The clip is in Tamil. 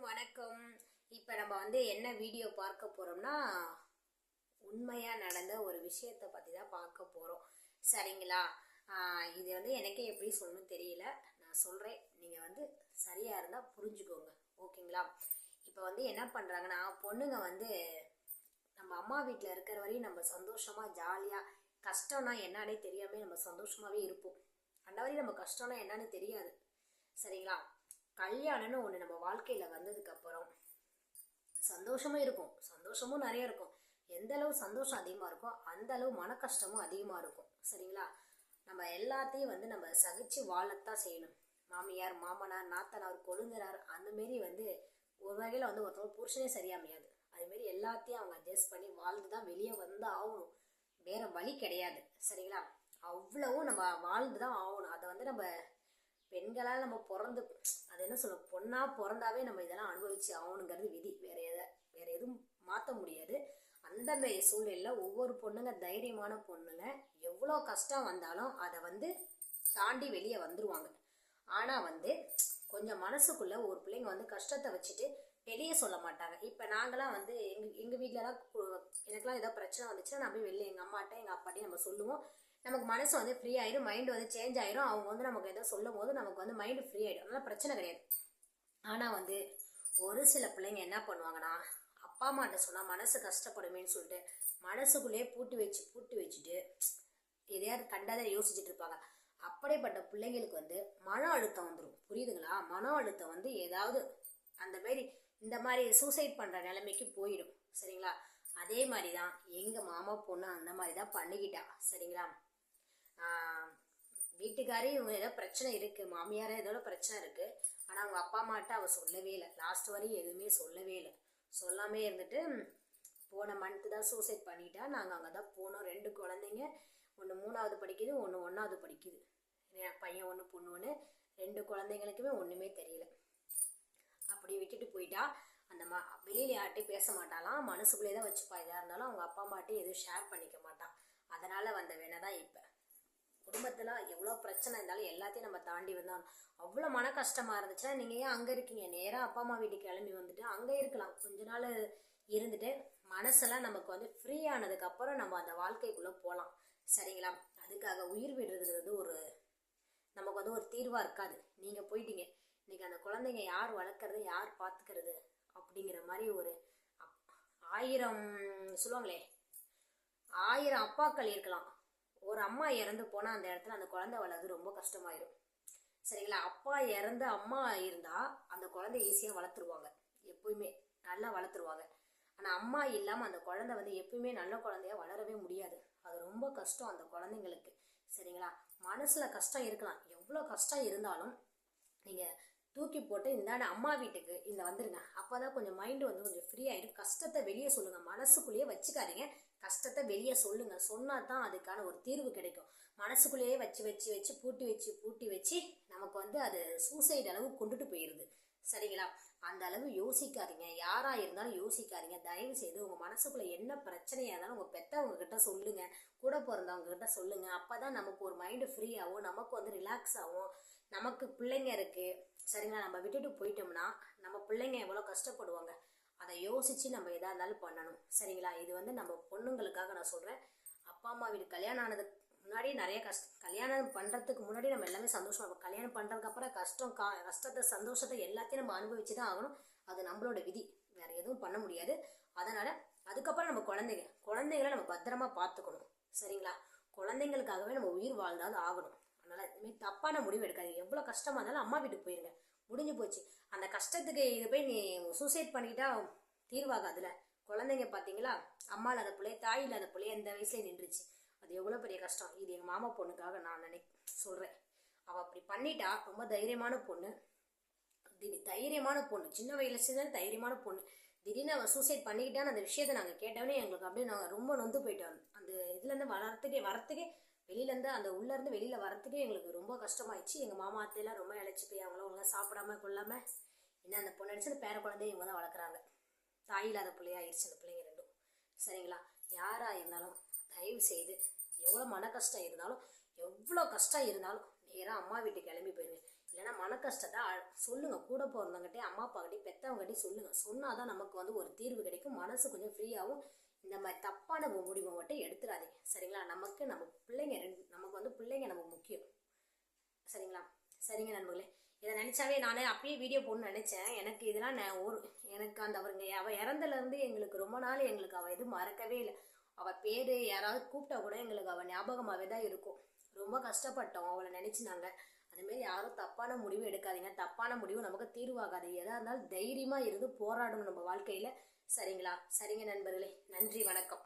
வணக்கம். இப்போ நம்ம என்ன வீடியோ பார்க்க போகிறோம்னா, உண்மையாக நடந்த ஒரு விஷயத்தை பற்றி தான் பார்க்க போகிறோம். சரிங்களா? இது எனக்கே எப்படி சொல்லணும்னு தெரியல. நான் சொல்கிறேன், நீங்கள் சரியாக இருந்தால் புரிஞ்சுக்கோங்க. ஓகேங்களா? இப்போ என்ன பண்ணுறாங்கன்னா, பொண்ணுங்க நம்ம அம்மா வீட்டில் இருக்கிற வரையும் நம்ம சந்தோஷமாக ஜாலியாக கஷ்டம்னா என்னன்னே தெரியாமல் நம்ம சந்தோஷமாகவே இருப்போம். அந்த வரையும் நம்ம கஷ்டம்னா என்னன்னு தெரியாது. சரிங்களா? கல்யாணம்னு ஒன்று நம்ம வாழ்க்கையில் வந்ததுக்கப்புறம் சந்தோஷமும் இருக்கும், சந்தோஷமும் நிறைய இருக்கும். எந்த அளவு சந்தோஷம் அதிகமாக இருக்கோ அந்த அளவு மன கஷ்டமும் அதிகமாக இருக்கும். சரிங்களா? நம்ம எல்லாத்தையும் நம்ம சகிச்சு வாழத்தான் செய்யணும். மாமியார், மாமனார், நாத்தனார், கொழுந்தனார் அந்தமாரி ஒரு வகையில் ஒருத்தவங்க புருஷனே சரியாமையாது. அதுமாரி எல்லாத்தையும் அவங்க அட்ஜஸ்ட் பண்ணி வாழ்ந்து தான் வெளியே வந்து ஆகணும். வேற வழி கிடையாது. சரிங்களா? அவ்வளவும் நம்ம வாழ்ந்து தான் ஆகணும். அதை நம்ம பெண்களால் நம்ம பிறந்து அது என்ன சொல்ல, பொண்ணா பிறந்தாவே நம்ம இதெல்லாம் அனுபவிச்சு ஆகணுங்கிறது விதி. வேற எதுவும் மாற்ற முடியாது. அந்த மாரி சூழ்நிலையில் ஒவ்வொரு பொண்ணுங்க தைரியமான பொண்ணுங்க எவ்வளோ கஷ்டம் வந்தாலும் அதை தாண்டி வெளியே வந்துருவாங்க. ஆனால் கொஞ்சம் மனசுக்குள்ள ஒரு பிள்ளைங்க கஷ்டத்தை வச்சுட்டு வெளியே சொல்ல மாட்டாங்க. இப்போ நாங்களாம் எங்கள் வீட்டிலலாம் எனக்குலாம் ஏதோ பிரச்சனை வந்துச்சுன்னா நான் போய் வெளியே எங்கள் அம்மாட்ட எங்கள் அப்பாட்டையும் நம்ம சொல்லுவோம். நமக்கு மனசு ஃப்ரீ ஆயிரும், மைண்டு சேஞ்ச் ஆயிரும். அவங்க நமக்கு ஏதோ சொல்லும் போது நமக்கு மைண்டு ஃப்ரீ ஆயிடும். அதனால பிரச்சனை கிடையாது. ஆனால் ஒரு சில பிள்ளைங்க என்ன பண்ணுவாங்கன்னா, அப்பா அம்மாட்ட சொன்னால் மனசு கஷ்டப்படுமேன்னு சொல்லிட்டு மனசுக்குள்ளேயே பூட்டி வச்சுட்டு எதையாவது கண்டதை யோசிச்சுட்டு இருப்பாங்க. அப்படிப்பட்ட பிள்ளைங்களுக்கு மன அழுத்தம் வந்துடும். புரியுதுங்களா? மன அழுத்தம் ஏதாவது அந்த மாரி இந்த மாதிரி சூசைட் பண்ணுற நிலைமைக்கு போயிடும். சரிங்களா? அதே மாதிரி தான் எங்கள் மாமா பொண்ணு அந்த மாதிரி தான் பண்ணிக்கிட்டா. சரிங்களா? வீட்டுக்காரே இவங்க ஏதோ பிரச்சனை இருக்குது, மாமியாரே ஏதோ பிரச்சனை இருக்குது. ஆனால் அவங்க அப்பா அம்மாட்ட அவள் சொல்லவே இல்லை. லாஸ்ட் வரையும் எதுவுமே சொல்லவே இல்லை. சொல்லாமே இருந்துட்டு போன மந்த்து தான் சூசைட் பண்ணிட்டா. நாங்கள் அங்கே தான் போனோம். 2 குழந்தைங்க, ஒன்று 3ஆவது படிக்குது, ஒன்று 1ஆவது படிக்குது. பையன் 1 பொண்ணு 1. 2 குழந்தைங்களுக்குமே ஒன்றுமே தெரியல. அப்படி விட்டுட்டு போயிட்டா. அந்த வெளியில் யார்ட்டையும் பேச மாட்டாலாம், மனசுக்குள்ளே தான் வச்சுப்பா. எதாக இருந்தாலும் அவங்க அப்பா அம்மாட்டையும் எதுவும் ஷேர் பண்ணிக்க மாட்டான். அதனால் வந்த வேணை தான் இப்போ. குடும்பத்தில் எவ்வளோ பிரச்சனை இருந்தாலும் எல்லாத்தையும் நம்ம தாண்டி வந்தோம். அவ்வளோ மன கஷ்டமாக இருந்துச்சுன்னா நீங்கள் ஏன் அங்கே இருக்கீங்க? நேராக அப்பா அம்மா வீட்டுக்கு கிளம்பி வந்துட்டு அங்கே இருக்கலாம். கொஞ்ச நாள் இருந்துட்டு மனசெல்லாம் நமக்கு ஃப்ரீ ஆனதுக்கப்புறம் நம்ம அந்த வாழ்க்கைக்குள்ளே போகலாம். சரிங்களா? அதுக்காக உயிர் விடுறது ஒரு நமக்கு ஒரு தீர்வாக இருக்காது. நீங்கள் போயிட்டீங்க, இன்றைக்கி அந்த குழந்தைங்க யார் வளர்க்குறது, யார் பார்த்துக்கிறது அப்படிங்கிற மாதிரி ஒரு 1000 சொல்லுவாங்களே, 1000 அப்பாக்கள் இருக்கலாம். ஒரு அம்மா இறந்து போனால் அந்த இடத்துல அந்த குழந்தை வளர்றது ரொம்ப கஷ்டமாயிடும். சரிங்களா? அப்பா இறந்து அம்மா இருந்தால் அந்த குழந்தை ஈஸியாக வளர்த்துருவாங்க, எப்பயுமே நல்லா வளர்த்துருவாங்க. ஆனால் அம்மா இல்லாமல் அந்த குழந்தை எப்பயுமே நல்ல குழந்தையா வளரவே முடியாது. அது ரொம்ப கஷ்டம் அந்த குழந்தைங்களுக்கு. சரிங்களா? மனசில் கஷ்டம் இருக்கலாம். எவ்வளோ கஷ்டம் இருந்தாலும் நீங்கள் தூக்கி போட்டு இந்தாண்ட அம்மா வீட்டுக்கு வந்துருங்க. அப்போ தான் கொஞ்சம் மைண்டு கொஞ்சம் ஃப்ரீ ஆகிடும். கஷ்டத்தை வெளியே சொல்லுங்கள், மனசுக்குள்ளேயே வச்சுக்காதீங்க. கஷ்டத்தை வெளியே சொல்லுங்கள். சொன்னால் தான் அதுக்கான ஒரு தீர்வு கிடைக்கும். மனசுக்குள்ளேயே வச்சு பூட்டி வச்சு நமக்கு அது சூசைட் அளவு கொண்டுட்டு போயிடுது. சரிங்களா? அந்த அளவு யோசிக்காதீங்க. யாராக இருந்தாலும் யோசிக்காதீங்க. தயவு செய்து உங்கள் மனசுக்குள்ளே என்ன பிரச்சனையாக இருந்தாலும் உங்கள் பெற்றவங்க கிட்ட சொல்லுங்கள், கூட பிறந்தவங்க கிட்ட சொல்லுங்கள். அப்போ தான் நமக்கு ஒரு மைண்டு ஃப்ரீ ஆகும், நமக்கு ரிலாக்ஸ் ஆகும். நமக்கு பிள்ளைங்க இருக்குது. சரிங்களா? நம்ம விட்டுட்டு போயிட்டோம்னா நம்ம பிள்ளைங்க எவ்வளோ கஷ்டப்படுவாங்க. அதை யோசித்து நம்ம எதாக இருந்தாலும் பண்ணணும். சரிங்களா? இது நம்ம பொண்ணுங்களுக்காக நான் சொல்கிறேன். அப்பா அம்மா வீடு கல்யாணம் ஆனதுக்கு முன்னாடி நிறைய கல்யாணம் பண்ணுறதுக்கு முன்னாடி நம்ம எல்லாமே சந்தோஷமாக இருக்கும். கல்யாணம் பண்ணுறதுக்கப்புறம் கஷ்டத்தை சந்தோஷத்தை எல்லாத்தையும் நம்ம அனுபவிச்சு தான் ஆகணும். அது நம்மளோட விதி, வேறு எதுவும் பண்ண முடியாது. அதனால் அதுக்கப்புறம் நம்ம குழந்தைங்களை நம்ம பத்திரமா பார்த்துக்கணும். சரிங்களா? குழந்தைங்களுக்காகவே நம்ம உயிர் வாழ்ந்தாலும் ஆகணும். அதனால் இதுமாரி தப்பான முடிவு எடுக்காது. எவ்வளோ கஷ்டமாக இருந்தாலும் அம்மா வீட்டுக்கு போயிருங்க, முடிஞ்சு போச்சு. அந்த கஷ்டத்துக்கு இது போய் நீ சூசைட் பண்ணிக்கிட்டா தீர்வாகாதுல. குழந்தைங்க பார்த்தீங்களா, அம்மா இல்லாத பிள்ளை, தாய் இல்லாத பிள்ளை இந்த வயசுல நின்றுச்சு. அது எவ்வளோ பெரிய கஷ்டம். இது எங்கள் மாமா பொண்ணுக்காக நான் சொல்கிறேன். அவள் அப்படி பண்ணிட்டா. ரொம்ப தைரியமான பொண்ணு, சின்ன வயசுல தைரியமான பொண்ணு. திடீர்னு அவள் சூசைட் பண்ணிக்கிட்டான்னு அந்த விஷயத்தை நாங்கள் கேட்டோன்னே எங்களுக்கு அப்படியே நாங்கள் ரொம்ப நொந்து போயிட்டோம். அந்த இதுலேருந்து வரத்துக்கே வெளியிலேருந்து அந்த உள்ளேருந்து வெளியில் வரத்துக்கே எங்களுக்கு ரொம்ப கஷ்டமாயிடுச்சு. எங்கள் மாமா அத்தையெல்லாம் ரொம்ப இழைச்சி போய் அவங்களும் ஒழுங்காக சாப்பிடாம கொள்ளாமல் இன்னும் அந்த பொண்ணு அடிச்சு அந்த பேர குழந்தைய இவங்க தான் வளர்க்குறாங்க. தாய் இல்லாத பிள்ளையாயிடுச்சு அந்த பிள்ளைங்க 2. சரிங்களா? யாராக இருந்தாலும் தயவு செய்து எவ்வளோ மன கஷ்டம் இருந்தாலும், எவ்வளோ கஷ்டம் இருந்தாலும் நேராக அம்மா வீட்டுக்கு கிளம்பி போயிருங்க. இல்லைன்னா மன கஷ்டத்தை சொல்லுங்கள். கூட பிறந்தவங்ககிட்டே அம்மா அப்பாக்கிட்டே பெற்றவங்ககிட்டே சொல்லுங்கள். சொன்னால் தான் நமக்கு வந்து ஒரு தீர்வு கிடைக்கும். மனசு கொஞ்சம் ஃப்ரீயாகவும். இந்த மாதிரி தப்பான முடிவை மட்டும் எடுத்துடாதீங்க சரிங்களா. நம்ம பிள்ளைங்க நமக்கு வந்து பிள்ளைங்க நமக்கு முக்கியம் சரிங்களா. சரிங்க நண்பர்களே, இதை நினச்சாவே நானே அப்பயே வீடியோ போடணும்னு நினச்சேன். எனக்கு இதெல்லாம் எனக்கு அந்த அவள் இறந்தலேருந்து எங்களுக்கு ரொம்ப நாள் எங்களுக்கு அவள் எதுவும் மறக்கவே இல்லை. அவள் பேர் யாராவது கூப்பிட்டா கூட எங்களுக்கு அவள் ஞாபகமாகவே தான் இருக்கும். ரொம்ப கஷ்டப்பட்டோம் அவளை நினச்சி நாங்கள். அதுமாரி யாரும் தப்பான முடிவு எடுக்காதீங்க. தப்பான முடிவு நமக்கு தீர்வாகாது. எதாக இருந்தாலும் தைரியமாக இருந்து போராடணும் நம்ம வாழ்க்கையில் சரிங்களா. சரிங்க நண்பர்களே, நன்றி, வணக்கம்.